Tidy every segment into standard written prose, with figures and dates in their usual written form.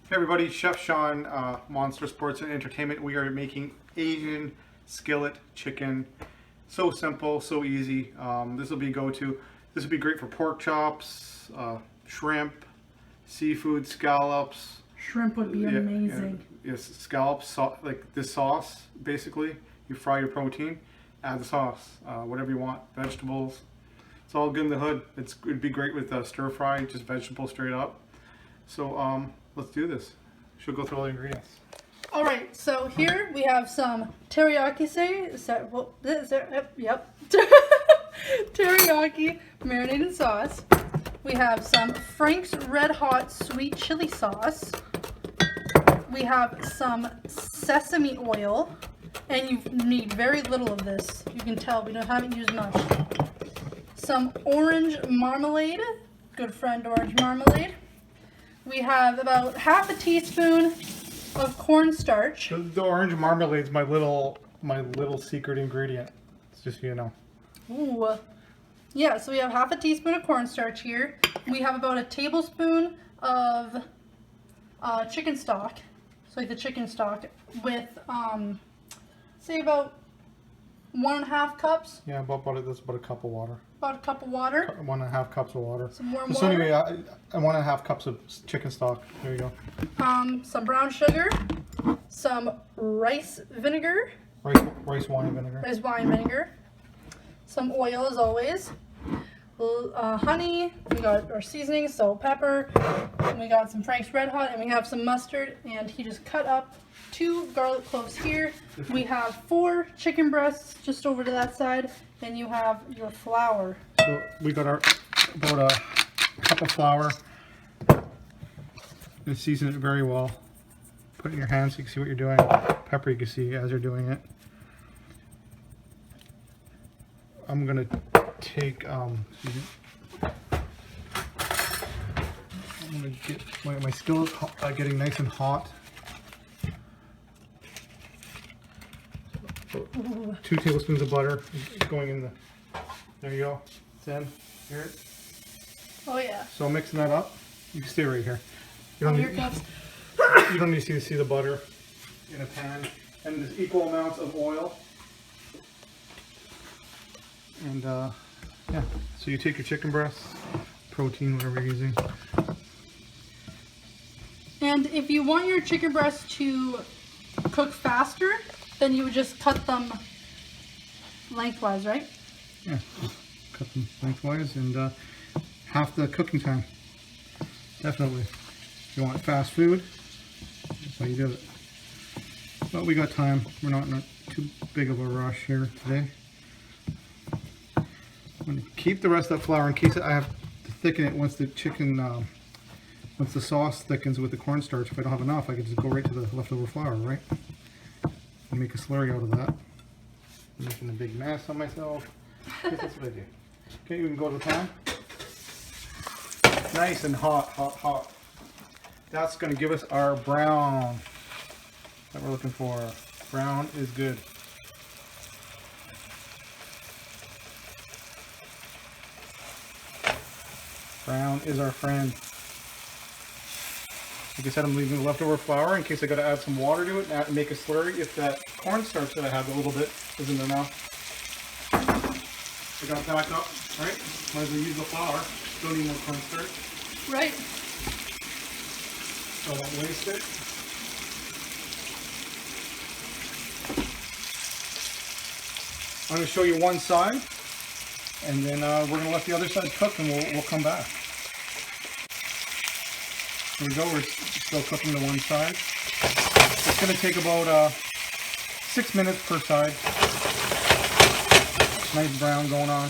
Hey everybody, Chef Sean, Monster Sports and Entertainment. We are making Asian skillet chicken. So simple, so easy. This will be go-to. This would be great for pork chops, shrimp, seafood, scallops. Shrimp would be amazing. Yes, scallops, like this sauce, basically. You fry your protein, add the sauce, whatever you want, vegetables. It's all good in the hood. It'd be great with stir fry, just vegetables straight up. So let's do this. She'll go through all the ingredients. All right, so here we have some teriyaki. Yep. Teriyaki marinated sauce. We have some Frank's Red Hot Sweet Chili Sauce. We have some sesame oil, and you need very little of this. You can tell we haven't used much. Some orange marmalade, good friend orange marmalade. We have about half a teaspoon of cornstarch. The orange marmalade's my little secret ingredient. It's just so you know. Ooh. Yeah, so we have half a teaspoon of cornstarch here. We have about a tablespoon of chicken stock. So like the chicken stock with say about 1.5 cups. Yeah, that's about a cup of water. About a cup of water. 1.5 cups of water. Some warm so water. anyway, 1.5 cups of chicken stock. There you go. Some brown sugar. Some rice vinegar. Rice wine vinegar. Rice wine vinegar. Some oil as always. Honey. We got our seasoning, so pepper. And we got some Frank's Red Hot, and we have some mustard. And he just cut up 2 garlic cloves here. We have 4 chicken breasts just over to that side. Then you have your flour. So we got about a cup of flour. And season it very well. Put it in your hands so you can see what you're doing. Pepper you can see as you're doing it. I'm gonna take I'm gonna get my skillet getting nice and hot. 2 tablespoons of butter going in the. There you go. It's in. Hear it? Oh yeah. So mixing that up. You can stay right here. You don't Here need, comes. you don't need to see the butter in a pan, and there's equal amounts of oil. And yeah. So you take your chicken breasts, protein, whatever you're using. And if you want your chicken breasts to cook faster, then you would just cut them lengthwise, right? Yeah, cut them lengthwise and half the cooking time. Definitely. If you want fast food, that's how you do it. But we got time. We're not in too big of a rush here today. I'm going to keep the rest of that flour in case I have to thicken it once the chicken, once the sauce thickens with the cornstarch. If I don't have enough, I can just go right to the leftover flour, right? And make a slurry out of that. I'm making a big mess on myself. I guess that's what I do. Okay, we can go to the pan. Nice and hot, hot, hot. That's going to give us our brown that we're looking for. Brown is good. Brown is our friend. Like I said, I'm leaving the leftover flour in case I got to add some water to it and make a slurry if that cornstarch that I have a little bit isn't enough. I got back up, right? Might as well use the flour. Don't need more cornstarch. Right. So I don't waste it. I'm going to show you one side, and then we're going to let the other side cook, and we'll come back. Here we go, we're still cooking the one side. It's going to take about 6 minutes per side. Nice brown going on.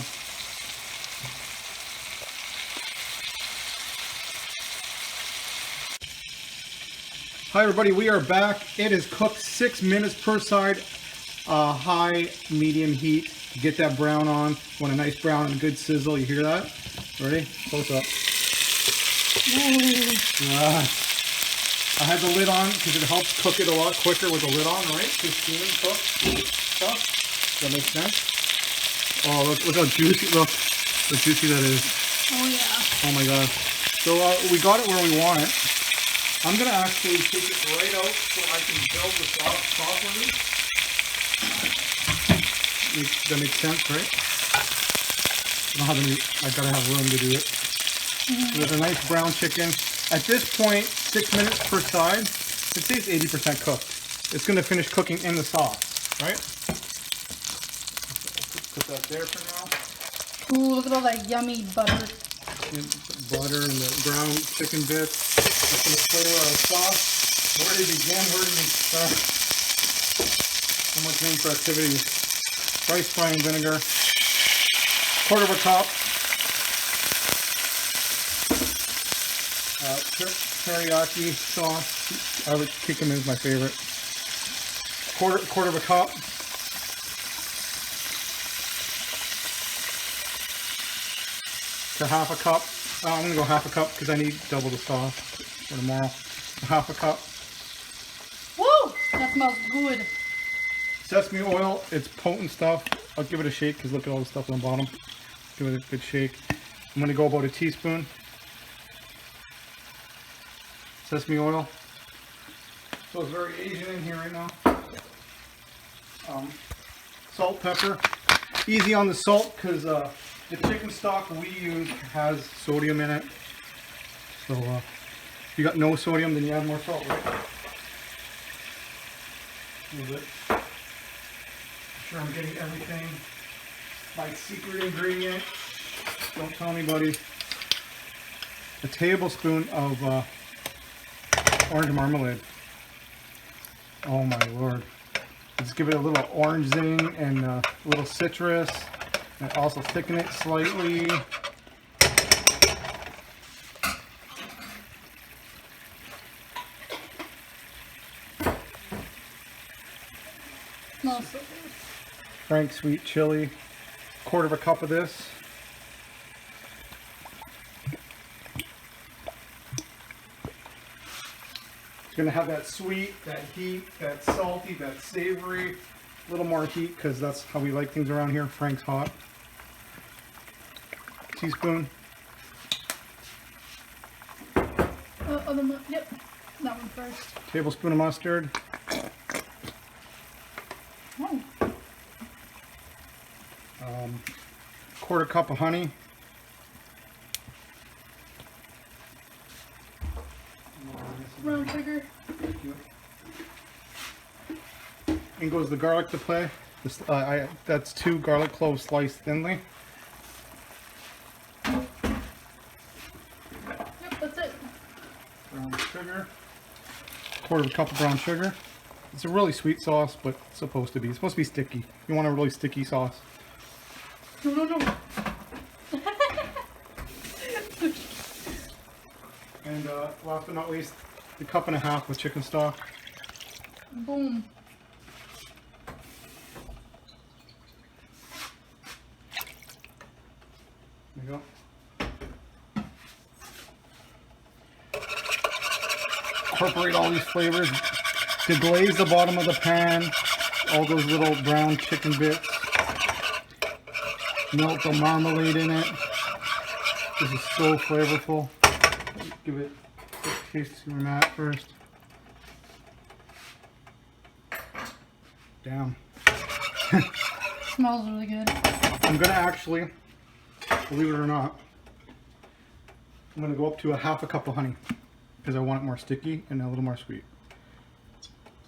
Hi everybody, we are back. It is cooked 6 minutes per side, high, medium heat. Get that brown on. Want a nice brown and a good sizzle. You hear that? Ready? Close up. I had the lid on because it helps cook it a lot quicker with the lid on, right? To steam cook stuff. Does that make sense? Oh, look how juicy, look how juicy that is. Oh yeah. Oh my god. So we got it where we want it. I'm going to actually take it right out so I can build the sauce properly. That makes sense, right? I don't have any, I gotta have room to do it. So there's a nice brown chicken. At this point, 6 minutes per side, it stays 80% cooked. It's gonna finish cooking in the sauce, right? Put that there for now. Ooh, look at all that yummy butter. And the butter and the brown chicken bits. That's gonna flavor our sauce. Where do we begin? Where do we start? So much room for activity. Rice brine vinegar. 1/4 cup. Teriyaki sauce. I would chicken is my favorite. Quarter cup. To 1/2 cup. I'm gonna go 1/2 cup because I need double the sauce for tomorrow. 1/2 cup. Woo! That smells good. Sesame oil. It's potent stuff. I'll give it a shake because look at all the stuff on the bottom. Give it a good shake. I'm gonna go about a teaspoon. Sesame oil. So it's very Asian in here right now. Salt, pepper. Easy on the salt because the chicken stock we use has sodium in it. So if you got no sodium, then you add more salt, right? A little bit. Make sure I'm getting everything. My secret ingredient. Don't tell anybody. A tablespoon of orange marmalade. Oh my lord. Just give it a little orange zing and a little citrus. And also thicken it slightly. Smells so good. Frank's sweet chili. 1/4 cup of this. It's gonna have that sweet, that heat, that salty, that savory. A little more heat because that's how we like things around here. Frank's hot. Teaspoon. Yep, that one first. Tablespoon of mustard. Oh. 1/4 cup of honey. Brown sugar. In goes the garlic to play. This, that's 2 garlic cloves sliced thinly. Yep, that's it. Brown sugar. 1/4 cup of brown sugar. It's a really sweet sauce, but it's supposed to be. It's supposed to be sticky. You want a really sticky sauce. No. And last but not least, the 1.5 cups with chicken stock. Boom. There you go. Incorporate all these flavors. Deglaze the bottom of the pan. All those little brown chicken bits. Melt the marmalade in it. This is so flavorful. Give it a taste to your mat first. Damn. Smells really good. I'm gonna actually, believe it or not, I'm gonna go up to a 1/2 cup of honey because I want it more sticky and a little more sweet.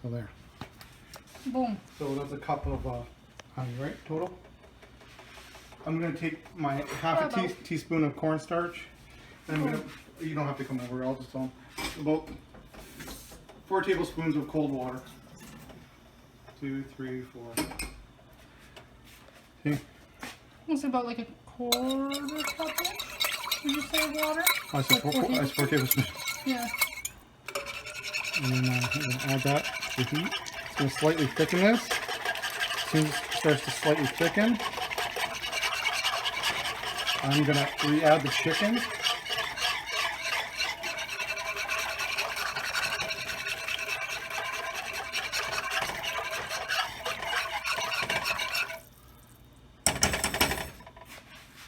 So there. Boom. So that's a cup of honey, right, total? I'm gonna take my 1/2 teaspoon of cornstarch. And I'm gonna, you don't have to come over, I'll just tell them. About 4 tablespoons of cold water. 2, 3, 4. Okay. It's about like a 1/4 cup. Would you say water? I said 4 tablespoons. Yeah. And then I'm gonna add that to the heat. It's gonna slightly thicken this. As soon as it starts to slightly thicken, I'm gonna re-add the chicken.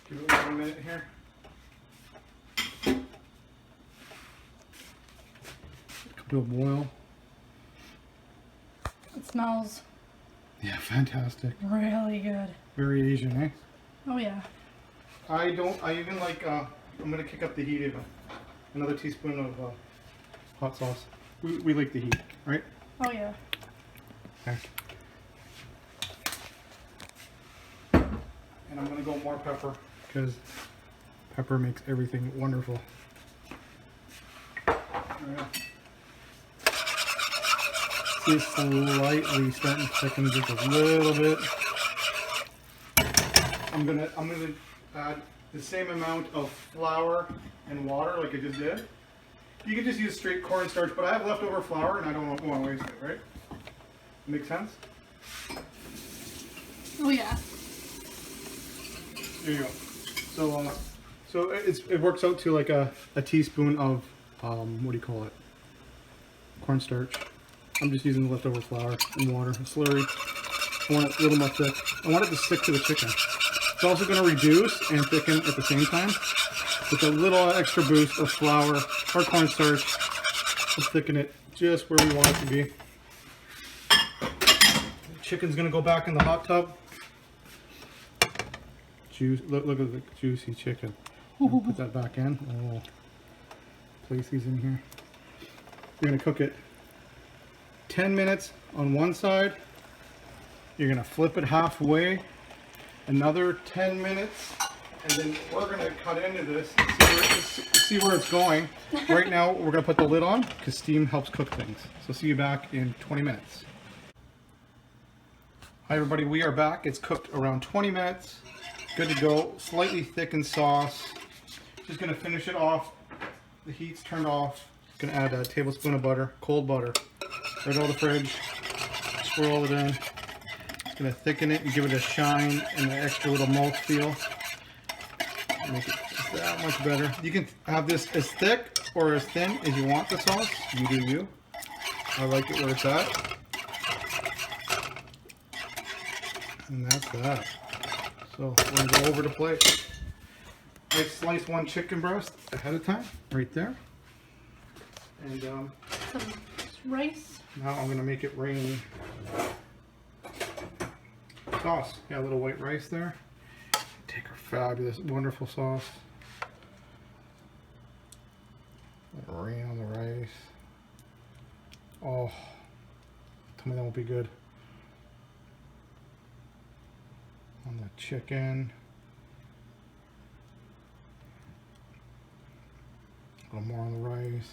Give it 1 minute here. to a boil. It smells Yeah, fantastic. really good. Very Asian, eh? Oh yeah. I even like, I'm gonna kick up the heat even. Another teaspoon of hot sauce. We like the heat, right? Oh yeah. Okay. And I'm gonna go more pepper because pepper makes everything wonderful. Alright. See, it's slightly starting to thicken just a little bit. I'm gonna add the same amount of flour and water like I just did. You can just use straight cornstarch, but I have leftover flour and I don't want to waste it, right? Make sense? Oh yeah. There you go. So it works out to like a teaspoon of what do you call it? Cornstarch. I'm just using the leftover flour and water, and slurry. I want it a little more thick. I want it to stick to the chicken. It's also going to reduce and thicken at the same time. With a little extra boost of flour or cornstarch, we'll thicken it just where we want it to be. The chicken's going to go back in the hot tub. Look at the juicy chicken. Put that back in. Oh, place these in here. You're going to cook it 10 minutes on one side. You're going to flip it halfway. Another 10 minutes. And then we're going to cut into this and see where it's going. Right now, we're going to put the lid on because steam helps cook things. So see you back in 20 minutes. Hi everybody, we are back. It's cooked around 20 minutes. Good to go. Slightly thickened sauce. Just going to finish it off. The heat's turned off. Going to add a tablespoon of butter, cold butter. Right out of the fridge. Swirl it in. Just going to thicken it and give it a shine and an extra little mouthfeel. Make it just that much better. You can have this as thick or as thin as you want the sauce. You do you. I like it where it's at. And that's that. So we're going to go over the plate. I sliced one chicken breast ahead of time, right there. And Some rice. now I'm going to make it rain sauce. Got a little white rice there. Take our fabulous, wonderful sauce. Let it rain on the rice. Oh, tell me that won't be good. On the chicken. A little more on the rice.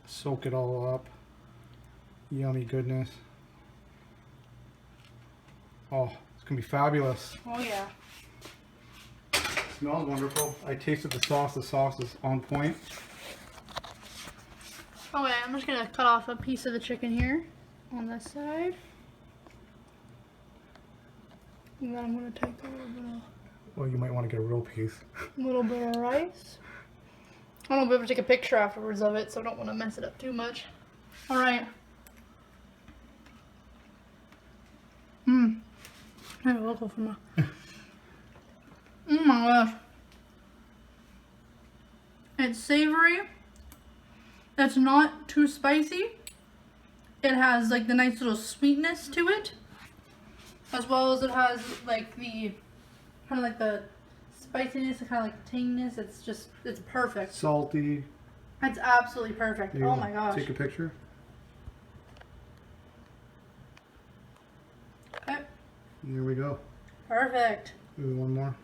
Soak it all up. Yummy goodness. Oh, it's gonna be fabulous. Oh yeah. Smells wonderful. I tasted the sauce. The sauce is on point. Okay, I'm just gonna cut off a piece of the chicken here on this side. And then I'm gonna take Well, you might want to get a real piece. a little bit of rice. I won't be able to take a picture afterwards of it, so I don't want to mess it up too much. Alright. I have a local for my... Oh my gosh. It's savory. It's not too spicy. It has like the nice little sweetness to it. As well as it has like the kind of like the spiciness and kind of like tanginess. It's perfect. Salty. It's absolutely perfect. There you Oh go. my gosh. Take a picture. Okay. There we go. Perfect. Maybe one more.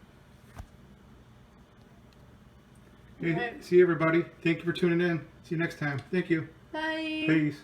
Hey, Okay. see you everybody. Thank you for tuning in. See you next time. Thank you. Bye. Peace.